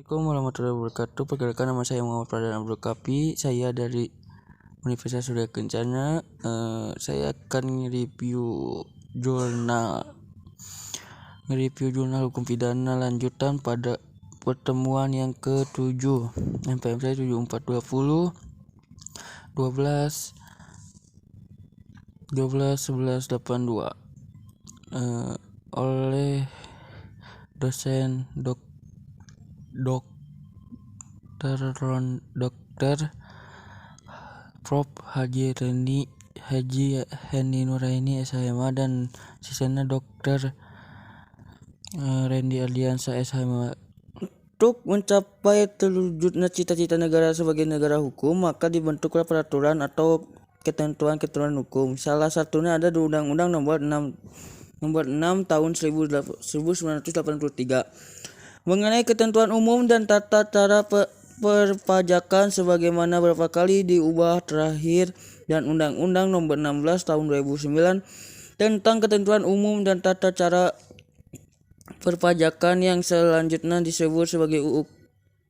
Assalamualaikum warahmatullahi wabarakatuh. Perkenalkan, nama saya Muhammad Pradana Abdul Kafi. Saya dari Universitas Surya Kencana. Saya akan nge-review jurnal hukum pidana lanjutan pada pertemuan yang ke-7 MPM saya 7420 12 1182 oleh dosen Dr. Prof. Haji Heni Nuraini SHMA dan sisanya Dr. Randy Ardiansa SHMA. Untuk mencapai terwujudnya cita-cita negara sebagai negara hukum, maka dibentuklah peraturan atau ketentuan-ketentuan hukum. Salah satunya ada di Undang-Undang nomor 6 tahun 1983 mengenai ketentuan umum dan tata cara perpajakan, sebagaimana beberapa kali diubah terakhir, dan Undang-Undang nomor 16 tahun 2009 tentang ketentuan umum dan tata cara perpajakan yang selanjutnya disebut sebagai UU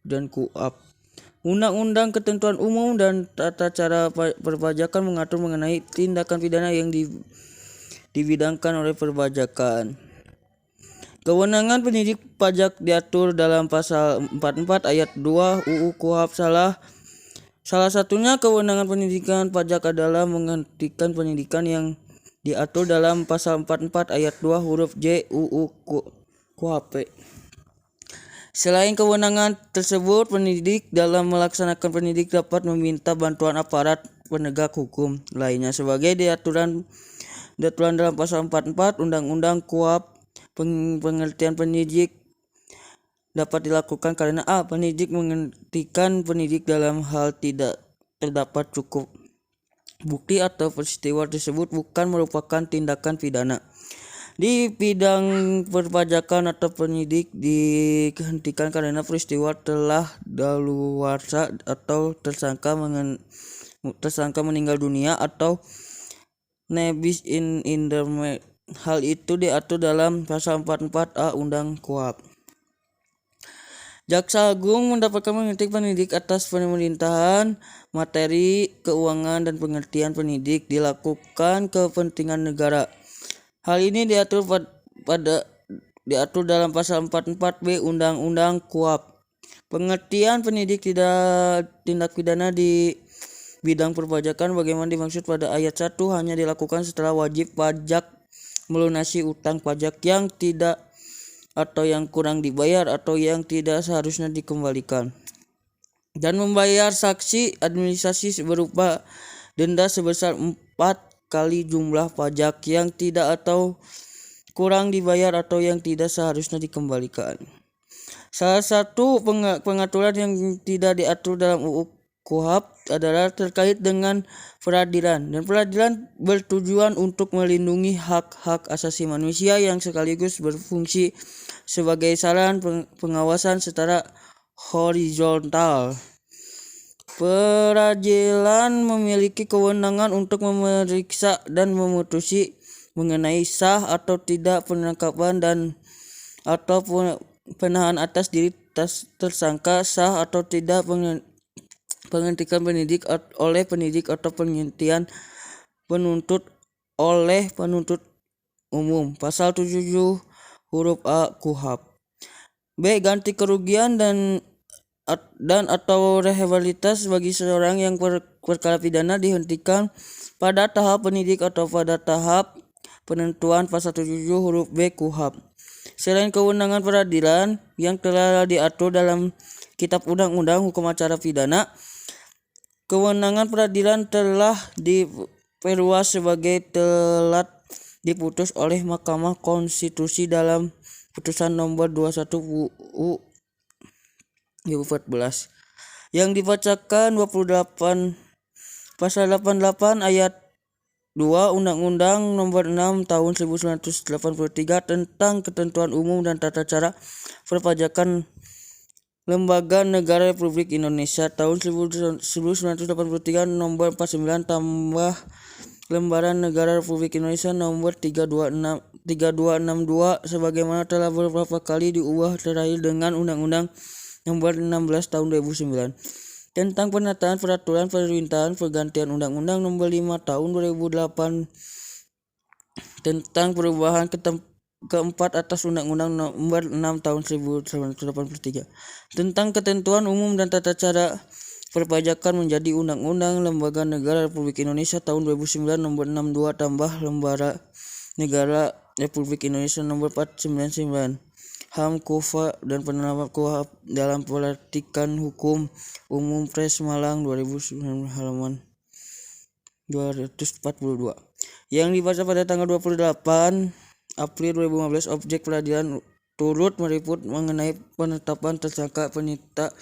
dan KUHP. Undang-Undang Ketentuan Umum dan Tata Cara Perpajakan mengatur mengenai tindakan pidana yang dibidangkan oleh perpajakan. Kewenangan penyidik pajak diatur dalam pasal 44 ayat 2 UU KUHP. Salah satunya kewenangan penyidikan pajak adalah menghentikan penyidikan yang diatur dalam pasal 44 ayat 2 huruf J UU KUHP. Selain kewenangan tersebut, penyidik dalam melaksanakan penyidik dapat meminta bantuan aparat penegak hukum lainnya sebagai diaturan dalam pasal 44 Undang-Undang KUHP. Pengertian penyidik dapat dilakukan karena A. Penyidik menghentikan penyidik dalam hal tidak terdapat cukup bukti atau peristiwa tersebut bukan merupakan tindakan pidana. Di bidang perpajakan, atau penyidik dihentikan karena peristiwa telah daluarsa atau tersangka meninggal dunia atau nebis in the. Hal itu diatur dalam pasal 44A Undang KUHP. Jaksa Agung mendapatkan menghentikan penyidik atas pemerintahan, materi, keuangan, dan pengertian penyidik dilakukan kepentingan negara. Hal ini diatur dalam pasal 44B Undang-Undang KUHP. Pengertian penyidik tindak pidana di bidang perpajakan bagaimana dimaksud pada ayat 1 hanya dilakukan setelah wajib pajak melunasi utang pajak yang tidak atau yang kurang dibayar atau yang tidak seharusnya dikembalikan, dan membayar sanksi administrasi berupa denda sebesar 4 kali jumlah pajak yang tidak atau kurang dibayar atau yang tidak seharusnya dikembalikan. Salah satu pengaturan yang tidak diatur dalam UU KUHP adalah terkait dengan peradilan, dan peradilan bertujuan untuk melindungi hak-hak asasi manusia yang sekaligus berfungsi sebagai saluran pengawasan secara horizontal. Peradilan memiliki kewenangan untuk memeriksa dan memutusi mengenai sah atau tidak penangkapan dan atau penahanan atas diri tersangka, sah atau tidak penghentian penyidik oleh penyidik atau penghentian penuntut oleh penuntut umum. Pasal 77 huruf A KUHP. B. Ganti kerugian dan atau rehabilitas bagi seseorang yang perkara pidana dihentikan pada tahap penyidik atau pada tahap penentuan. Pasal 77 huruf B KUHP. Selain kewenangan peradilan yang telah diatur dalam Kitab Undang-Undang Hukum Acara Pidana, kewenangan peradilan telah diperluas sebagai telah diputus oleh Mahkamah Konstitusi dalam putusan nomor 21 UU 2014 yang dibacakan 28 pasal 88 ayat 2 Undang-Undang nomor 6 tahun 1983 tentang ketentuan umum dan tata cara perpajakan Lembaga Negara Republik Indonesia tahun 1983 nomor 49 tambah Lembaran Negara Republik Indonesia nomor 3262 sebagaimana telah beberapa kali diubah terakhir dengan Undang-Undang Nomor 16 Tahun 2009 tentang penataan peraturan pemerintahan pergantian Undang-Undang Nomor 5 Tahun 2008 tentang perubahan keempat atas Undang-Undang Nomor 6 Tahun 1983 tentang ketentuan umum dan tata cara perpajakan menjadi Undang-Undang Lembaga Negara Republik Indonesia Tahun 2009 Nomor 62 tambah Lembaga Negara Republik Indonesia Nomor 499 HAM KUHP dan penerapan KUHP dalam Pelatihan Hukum Umum Pres Malang 2009 halaman 242 yang dibaca pada tanggal 28 April 2015. Objek peradilan turut meliput mengenai penetapan tersangka, penyita